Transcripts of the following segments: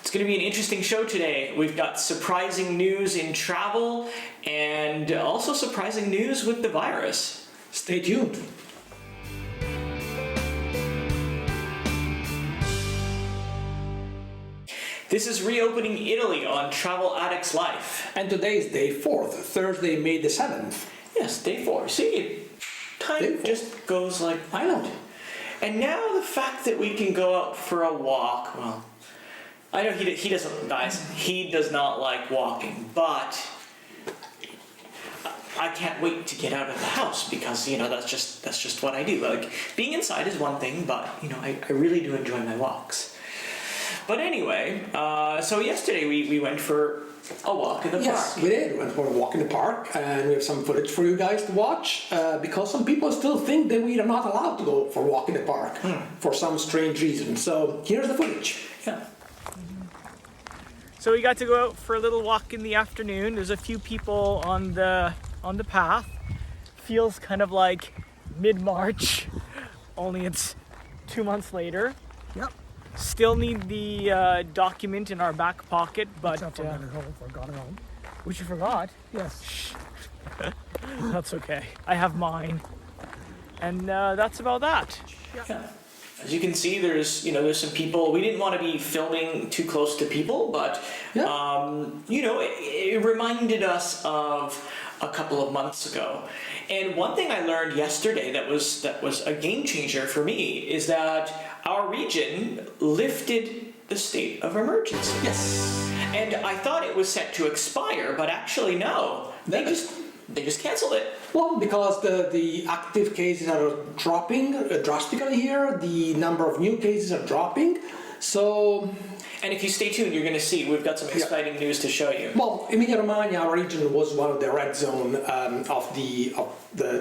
It's going to be an interesting show today. We've got surprising news in travel and also surprising news with the virus. Stay tuned. This is Reopening Italy on Travel Addicts Life. And today is day 4th, Thursday, May the 7th. Yes, day 4. See, time just goes like... I know. And now the fact that we can go out for a walk, well, I know he doesn't, guys, he does not like walking, but I can't wait to get out of the house because, that's just what I do. Like, being inside is one thing, but, I really do enjoy my walks. But anyway, so yesterday we went for a walk in the park. Yes, we did. We went for a walk in the park, and we have some footage for you guys to watch, because some people still think that we are not allowed to go for a walk in the park for some strange reason. So here's the footage. Yeah. So we got to go out for a little walk in the afternoon. There's a few people on the path. Feels kind of like mid-March, only it's 2 months later. Yep. Still need the document in our back pocket, but forgot it home. Which you forgot? Yes. That's okay. I have mine, and that's about that. Yeah. As you can see, there's some people. We didn't want to be filming too close to people, but it reminded us of a couple of months ago. And one thing I learned yesterday that was a game changer for me is that our region lifted the state of emergency. Yes. And I thought it was set to expire, but actually no. They just canceled it. Well, because the active cases are dropping drastically here, the number of new cases are dropping, so... And if you stay tuned, you're going to see we've got some exciting news to show you. Well, Emilia-Romagna, our region, was one of the red zone of the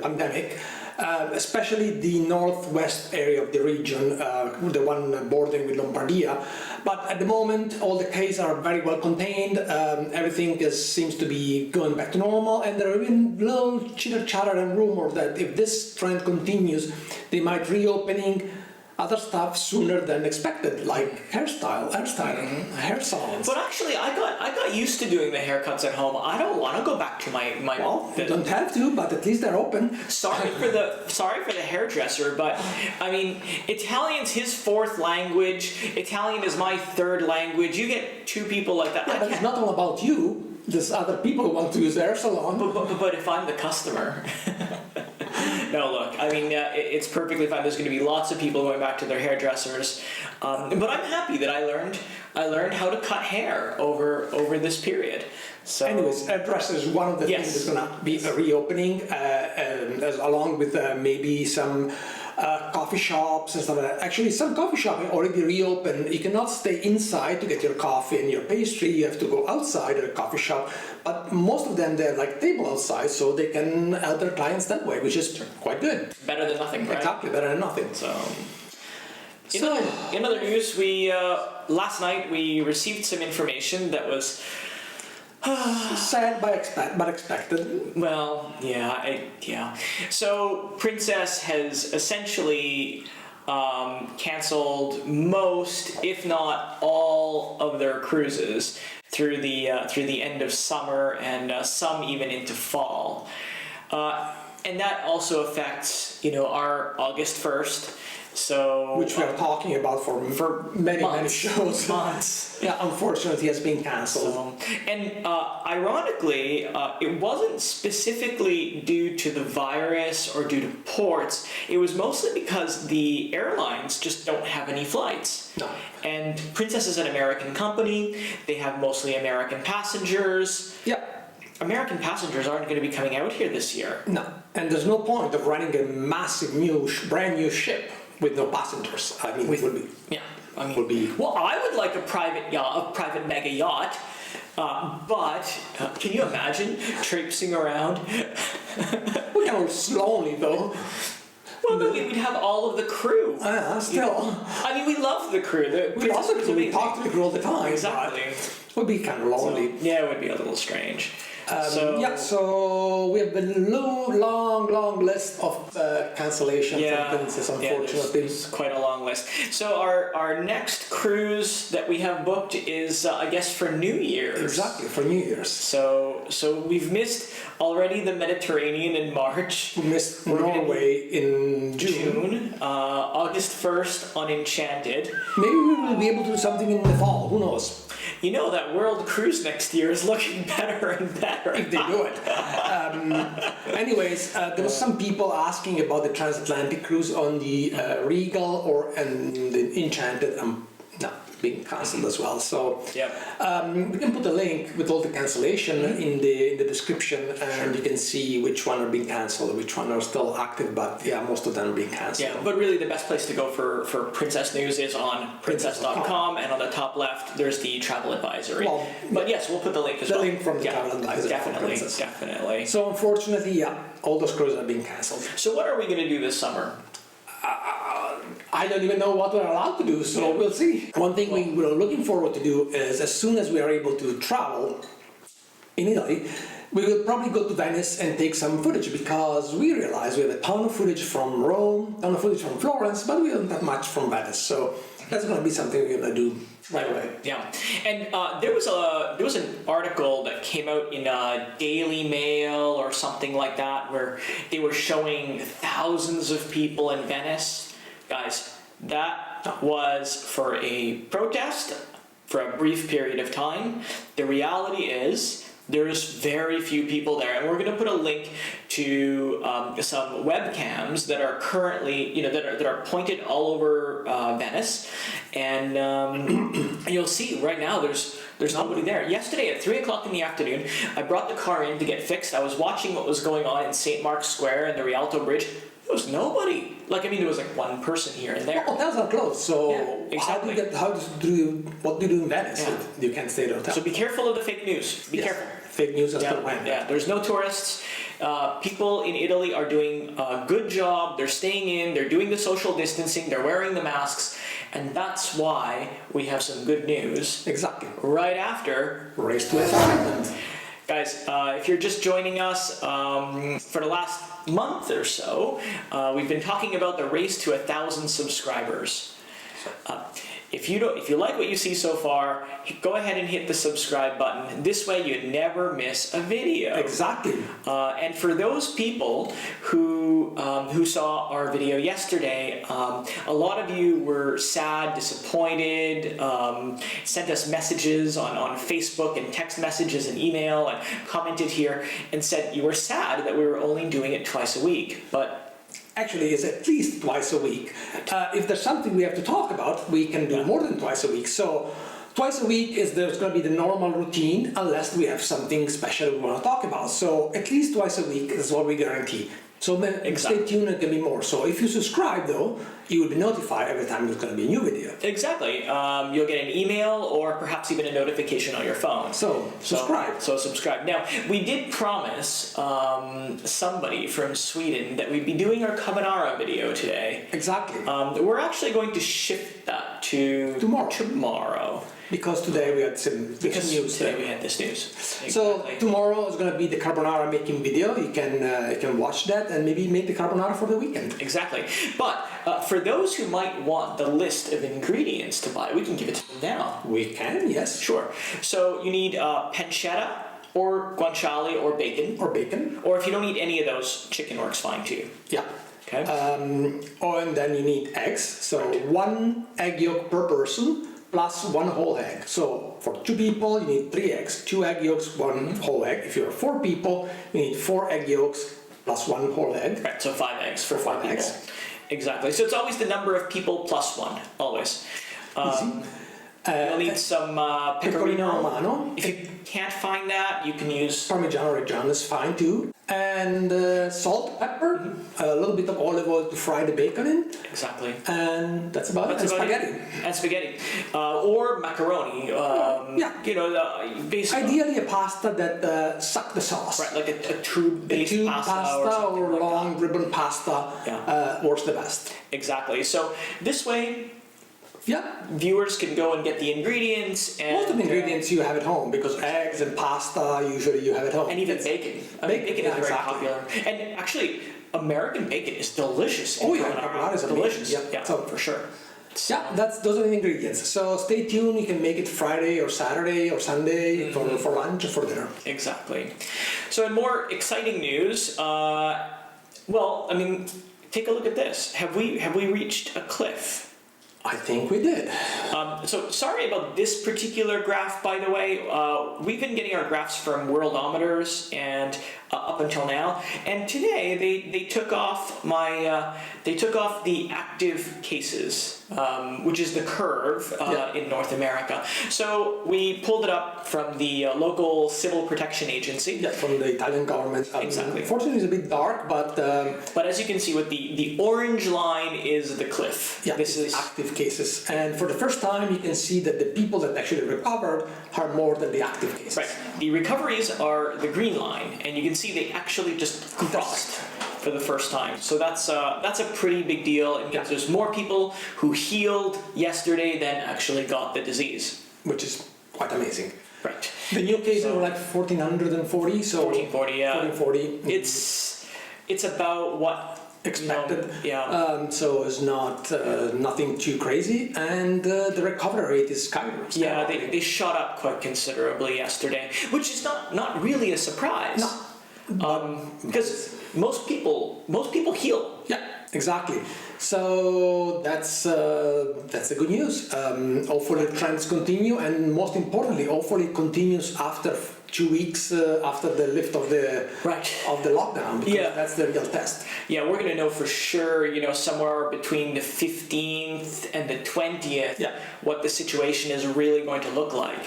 pandemic, especially the northwest area of the region, the one bordering with Lombardia. But at the moment, all the cases are very well contained. Everything seems to be going back to normal, and there have been little chitter-chatter and rumor that if this trend continues, they might reopening other stuff sooner than expected, like hairstyling, hair salons. But actually, I got used to doing the haircuts at home. I don't want to go back to my. Well, you don't have to, but at least they're open. Sorry for the hairdresser, but I mean, Italian's his fourth language. Italian is my third language. You get two people like that. Yeah, but it's not all about you. There's other people who want to use their salon. But if I'm the customer. No, look, I mean, it's perfectly fine. There's going to be lots of people going back to their hairdressers. But I'm happy that I learned how to cut hair over this period. So, anyways, hairdressers is one of the things that's going to be reopening, along with maybe some coffee shops and stuff like that. Actually, some coffee shops already reopened. You cannot stay inside to get your coffee and your pastry. You have to go outside at a coffee shop. But most of them, they're like table outside, so they can help their clients that way, which is quite good. Better than nothing, right? Exactly, better than nothing. In other news, we last night we received some information that was sad but expected. Well, yeah. So Princess has essentially canceled most, if not all, of their cruises through the end of summer and some even into fall, and that also affects our August 1st. So, which we are talking about for many shows. Months. Yeah, unfortunately, has been cancelled. And ironically, it wasn't specifically due to the virus or due to ports. It was mostly because the airlines just don't have any flights. No. And Princess is an American company. They have mostly American passengers. Yeah. American passengers aren't going to be coming out here this year. No. And there's no point of running a massive brand new ship with no passengers. I mean, well, I would like a private mega yacht, but can you imagine traipsing around? We can slowly though. Well, no, we'd have all of the crew. Still. I mean, we love the crew. We talk to the crew all the time. Exactly. It would be kind of lonely. So, yeah, it would be a little strange. So we have a long list of cancellations from Princess, unfortunately. There's quite a long list. So our next cruise that we have booked is, I guess, for New Year's. Exactly, for New Year's. So we've missed already the Mediterranean in March. We missed Norway in June. August 1st on Enchanted. Maybe we will be able to do something in the fall, who knows? You know that world cruise next year is looking better and better. If they do it. Anyways, there was some people asking about the transatlantic cruise on the Regal and the Enchanted. Being cancelled as well. So we can put a link with all the cancellation in the description, and you can see which one are being cancelled, which one are still active. But most of them are being cancelled. Yeah, but really the best place to go for Princess News is on princess.com, and on the top left there's the travel advisory. But yes, we'll put the link as well. The link from the travel advisory. Definitely. So unfortunately, all those cruises are being cancelled. So what are we going to do this summer? I don't even know what we're allowed to do, so we'll see. One thing we were looking forward to do is, as soon as we are able to travel in Italy, we will probably go to Venice and take some footage, because we realize we have a ton of footage from Rome, a ton of footage from Florence, but we don't have much from Venice. So that's going to be something we're going to do right away. Yeah, and there was an article that came out in Daily Mail or something like that, where they were showing thousands of people in Venice. Guys, that was for a protest for a brief period of time. The reality is there's very few people there, and we're going to put a link to some webcams that are currently, that are pointed all over Venice, and you'll see right now there's nobody there. Yesterday at 3 o'clock in the afternoon, I brought the car in to get fixed. I was watching what was going on in St. Mark's Square and the Rialto Bridge. There was nobody. There was like one person here and there. Well, hotels are closed, so exactly. what do you do in Venice if you can't stay at a hotel? So be careful of the fake news. Be careful. Fake news as to when. Yeah, there's no tourists. People in Italy are doing a good job. They're staying in. They're doing the social distancing. They're wearing the masks. And that's why we have some good news. Exactly. Right after Race to 1,000. Guys, if you're just joining us, for the last month or so, we've been talking about the race to 1,000 subscribers. If you like what you see so far, go ahead and hit the subscribe button. This way you never miss a video. Exactly. And for those people who saw our video yesterday, a lot of you were sad, disappointed, sent us messages on Facebook and text messages and email, and commented here and said you were sad that we were only doing it twice a week. But actually, it's at least twice a week. If there's something we have to talk about, we can do more than twice a week. So twice a week there's going to be the normal routine, unless we have something special we want to talk about. So at least twice a week is what we guarantee. So stay tuned, it can be more. So if you subscribe though, you will be notified every time there's going to be a new video. Exactly. You'll get an email or perhaps even a notification on your phone. So subscribe. So subscribe. Now, we did promise somebody from Sweden that we'd be doing our carbonara video today. Exactly. We're actually going to shift that to tomorrow. Because today we had news. Today we had this news. Exactly. So tomorrow is going to be the carbonara making video. You can watch that and maybe make the carbonara for the weekend. Exactly. But for those who might want the list of ingredients to buy, we can give it to them now. We can, yes. Sure. So you need pancetta or guanciale or bacon. Or if you don't need any of those, chicken works fine too. Yeah. Okay. And then you need eggs. So 1 egg yolk per person, plus 1 whole egg. So for 2 people, you need 3 eggs, 2 egg yolks, 1 whole egg. If you're 4 people, you need 4 egg yolks plus 1 whole egg. Right, so 5 eggs for 5 people. Eggs. Exactly. So it's always the number of people plus 1, always. Easy. You'll need some pecorino romano. If you can't find that, you can use Parmigiano Reggiano is fine too. And salt, pepper, a little bit of olive oil to fry the bacon in. Exactly. And that's about it. And spaghetti. And spaghetti. Or macaroni. Basically. Ideally a pasta that suck the sauce. Right, like a tube-based pasta or long ribbon pasta works the best. Exactly. So this way, Yeah. Viewers can go and get the ingredients and Most of the ingredients you have at home because eggs and pasta usually you have at home. and even bacon. I mean, bacon is very exactly. popular. And actually, American bacon is delicious. in Oh yeah, carbonara. carbonara is delicious. amazing. Yeah, So, for sure. yeah, those are the ingredients. So stay tuned. You can make it Friday or Saturday or Sunday for lunch or for dinner. Exactly. So, in more exciting news, well, I mean, take a look at this. Have we reached a cliff? I think we did. So sorry about this particular graph, by the way. We've been getting our graphs from worldometers and up until now, and today they took off the active cases, which is the curve in North America. So we pulled it up from the local civil protection agency. Yeah, from the Italian government. Exactly. Unfortunately, it's a bit dark, but as you can see, with the orange line is the cliff. yeah, This is active cases. And for the first time, you can see that the people that actually recovered are more than the active cases. right. The recoveries are the green line, and you can see they actually just crossed for the first time. So that's a pretty big deal. It means there's more people who healed yesterday than actually got the disease. Which is quite amazing. Right. The new cases were like 1,440, so 1440, yeah. 1440. It's about what Expected. Yeah. So it's not nothing too crazy, and the recovery rate is skyrocketing. Yeah, they shot up quite considerably yesterday, which is not really a surprise. No. Because most people heal. Yeah, exactly. So that's the good news. Hopefully the trends continue, and most importantly, hopefully it continues after 2 weeks after the lift of the lockdown. Because that's the real test. Yeah, we're gonna know for sure. Somewhere between the 15th and the 20th, what the situation is really going to look like,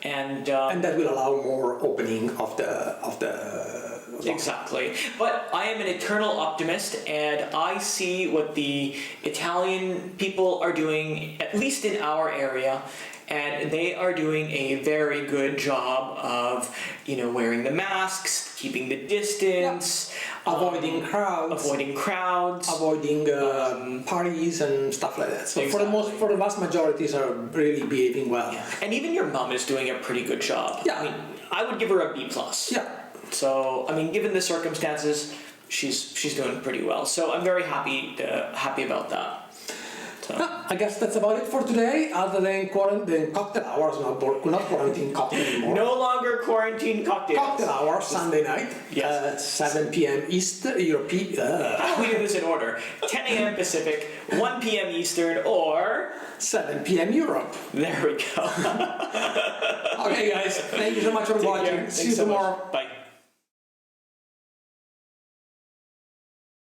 and that will allow more opening of the Exactly. But I am an eternal optimist, and I see what the Italian people are doing, at least in our area, and they are doing a very good job of, wearing the masks, keeping the distance, avoiding crowds, avoiding parties and stuff like that. So for the vast majorities are really behaving well. Yeah. And even your mom is doing a pretty good job. Yeah. I mean, I would give her a B+. Yeah. So, I mean, given the circumstances, she's doing pretty well. So I'm very happy about that. So. I guess that's about it for today. Other than cocktail hours, not quarantine cocktail anymore. No longer quarantine cocktails. Cocktail hour Sunday night. Yes. 7 p.m. Eastern European. We do this in order: 10 a.m. Pacific, 1 p.m. Eastern, or 7 p.m. Europe. There we go. Okay, guys. Thank you so much for watching. See you tomorrow. Bye.